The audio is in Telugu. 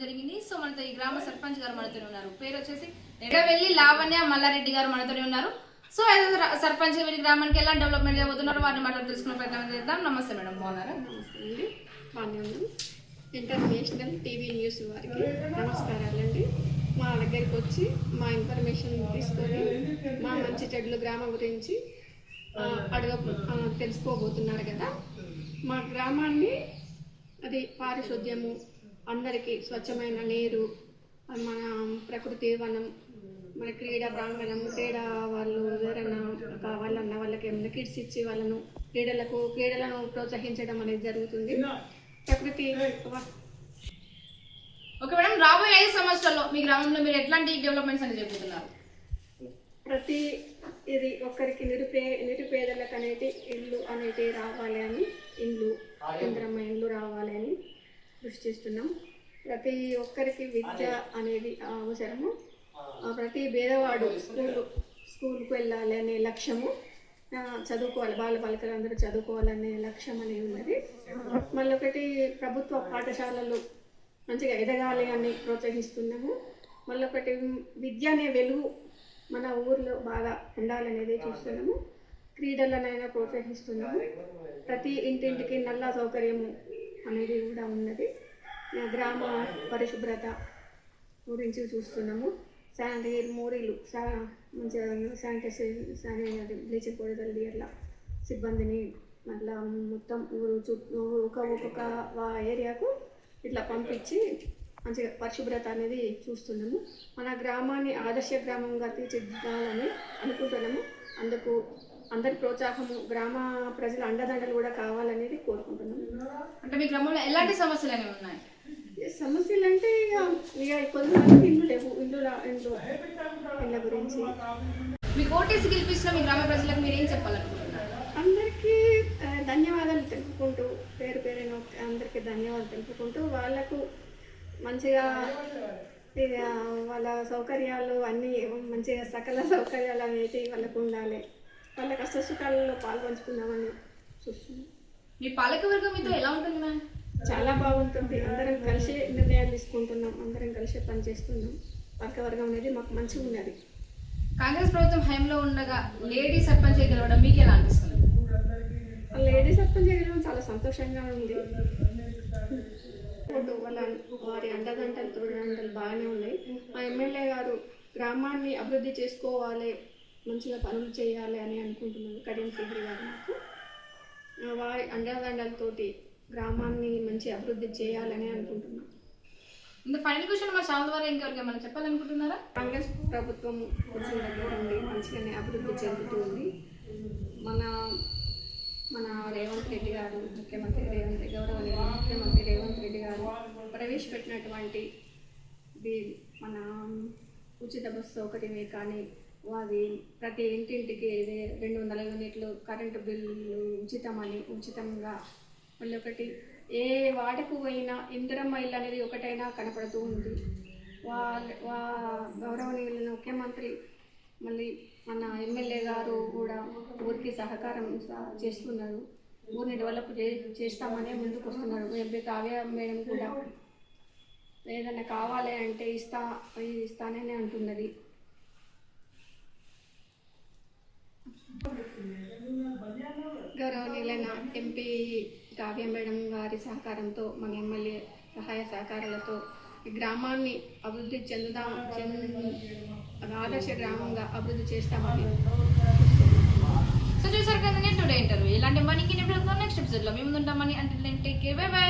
జరిగింది. సో మనతో ఈ గ్రామ సర్పంచ్ గారు మనతో ఉన్నారు. పేరు వచ్చేసి ఎడవెల్లి లావణ్య మల్లారెడ్డి గారు మనతో ఉన్నారు. సో సర్పంచ్ వీరి గ్రామానికి ఎలా డెవలప్మెంట్ చేయబోతున్నారు వారిని మాట్లాడి తెలుసుకునే ప్రయత్నం చేద్దాం. నమస్తే మేడం, బాగున్నారా? నమస్తే అండి, బాగానే ఉన్నాం. ఇంటర్నేషనల్ టీవీ న్యూస్ వారికి నమస్కారాలండి. మా దగ్గరికి వచ్చి మా ఇన్ఫర్మేషన్ తీసుకొని మా మంచి చెడ్లు గ్రామం గురించి తెలుసుకోబోతున్నారు కదా. మా గ్రామాన్ని అది పారిశుద్ధ్యము, అందరికీ స్వచ్ఛమైన నీరు, మన ప్రకృతి వనం, మన క్రీడా ప్రాంగణం, క్రీడా వాళ్ళు ఎవరైనా కావాలన్న వాళ్ళకి ఏమైనా కిట్స్ ఇచ్చి వాళ్ళను క్రీడలను ప్రోత్సహించడం అనేది జరుగుతుంది. ప్రకృతి ఓకే మేడం, రాబోయే 5 సంవత్సరాల్లో మీ గ్రామంలో మీరు ఎట్లాంటి డెవలప్మెంట్స్ అని చెబుతున్నారు? ప్రతి ఇది ఒక్కరికి నిరుపేదలకు అనేది ఇల్లు అనేది రావాలి అని, ఇంద్రమ్మ ఇల్లు రావాలి అని కృషి చేస్తున్నాం. ప్రతి ఒక్కరికి విద్య అనేది అవసరము. ప్రతి పేదవాడు స్కూల్కి వెళ్ళాలి అనే లక్ష్యము, చదువుకోవాలి, బాలబాలికలందరూ చదువుకోవాలనే లక్ష్యం అనేది ఉన్నది. మళ్ళీ ఒకటి ప్రభుత్వ పాఠశాలలు మంచిగా ఎదగాలి అని ప్రోత్సహిస్తున్నాము. మళ్ళీ ఒకటి విద్య అనే వెలుగు మన ఊర్లో బాగా ఉండాలనేది చూస్తున్నాము. క్రీడలనైనా ప్రోత్సహిస్తున్నాము. ప్రతి ఇంటింటికి నల్ల సౌకర్యము అనేది కూడా ఉన్నది. గ్రామ పరిశుభ్రత గురించి చూస్తున్నాము. మూరీలు మంచిగా శానిటైజర్ బ్లీచింగ్ పౌడర్ అట్లా సిబ్బందిని అట్లా మొత్తం ఊరు చుట్టూ ఒక్కొక్క ఏరియాకు ఇట్లా పంపించి మంచిగా పరిశుభ్రత అనేది చూస్తున్నాము. మన గ్రామాన్ని ఆదర్శ గ్రామంగా తీర్చిదిద్దాలని అనుకుంటున్నాము. అందుకు అందరి ప్రోత్సాహము, గ్రామ ప్రజల అండదండలు కూడా కావాలనేది కోరుకుంటున్నాము. అంటే మీ గ్రామంలో ఎలాంటి సమస్యలు అనేవి ఉన్నాయి? సమస్యలు అంటే ఇక కొంతమందికి ఇల్లు లేవు, ఇళ్ళ గురించి. మీ ఓటేసి గెలిపించిన మీ గ్రామ ప్రజలకు మీరు ఏం చెప్పాలనుకుంటున్నారు? అందరికీ ధన్యవాదాలు తెలుపుకుంటూ, పేరున అందరికీ ధన్యవాదాలు తెలుపుకుంటూ, వాళ్ళకు మంచిగా వాళ్ళ సౌకర్యాలు అన్నీ మంచిగా సకల సౌకర్యాలు అనేది వాళ్ళకు ఉండాలి. వాళ్ళ కష్ట సుఖాలలో పాల్పంచుకుందామని చూస్తున్నాం. మీ పాలకవర్గం మీతో ఎలా ఉంటుంది మ్యామ్? చాలా బాగుంటుంది. అందరం కలిసి నిర్ణయాలు తీసుకుంటున్నాం, అందరం కలిసి పనిచేస్తున్నాం. పాలకవర్గం అనేది మాకు మంచిగా ఉన్నది. కాంగ్రెస్ ప్రభుత్వం హయాంలో ఉండగా లేడీ సర్పంచ్ గెలవడం మీకు ఎలా అనిపిస్తుంది? లేడీ సర్పంచ్ గెలవడం చాలా సంతోషంగా ఉంది. వారి అండదండలు తోడండలు బాగానే ఉన్నాయి. మా ఎమ్మెల్యే గారు గ్రామాన్ని అభివృద్ధి చేసుకోవాలి, మంచిగా పనులు చేయాలి అని అనుకుంటున్నాను. కడియం శ్రీహరి గారు నాకు వారి అండదండలతోటి గ్రామాన్ని మంచి అభివృద్ధి చేయాలని అనుకుంటున్నాను. ఇంకా ఫైనల్ క్వశ్చన్ మా ఛానల్ ద్వారా ఇంకెవరికి మనం చెప్పాలనుకుంటున్నారా? కాంగ్రెస్ ప్రభుత్వం వచ్చిన దగ్గర నుండి మంచిగానే అభివృద్ధి చెందుతూ ఉంది. మన రేవంత్ రెడ్డి గారు, గౌరవనీయ ముఖ్యమంత్రి రేవంత్ రెడ్డి గారు ప్రవేశపెట్టినటువంటి మన ఉచిత బస్సు సౌకర్యమే కానీ, అది ప్రతి ఇంటింటికి 200 యూనిట్లు కరెంటు బిల్లు ఉచితంగా, మళ్ళీ ఒకటి ఏ వాడకు పోయినా ఇందిరమ్మ ఇల్లు అనేది ఒకటైనా కనపడుతూ ఉంది. గౌరవనీయుల ముఖ్యమంత్రి మళ్ళీ మన ఎమ్మెల్యే గారు కూడా ఊరికి సహకారం చేస్తున్నారు. ఊరిని డెవలప్ చేస్తామని ముందుకు వస్తున్నారు. కావ్య మేడం కూడా ఏదైనా కావాలి అంటే ఇస్తానని అంటున్నది. గౌరవనీయులైన ఎంపీ కావ్య మేడం గారి సహకారంతో, మన ఎమ్మెల్యే సహాయ సహకారాలతో ఈ గ్రామాన్ని అభివృద్ధి ఆదర్శ గ్రామంగా అభివృద్ధి చేస్తామని. సో చూసారు కదండి టుడే ఇంటర్వ్యూ. ఇలాంటి మనకి నెక్స్ట్ ఎపిసోడ్లో మేము ఉంటామని అంటే టేక్ కేర్, బై బై.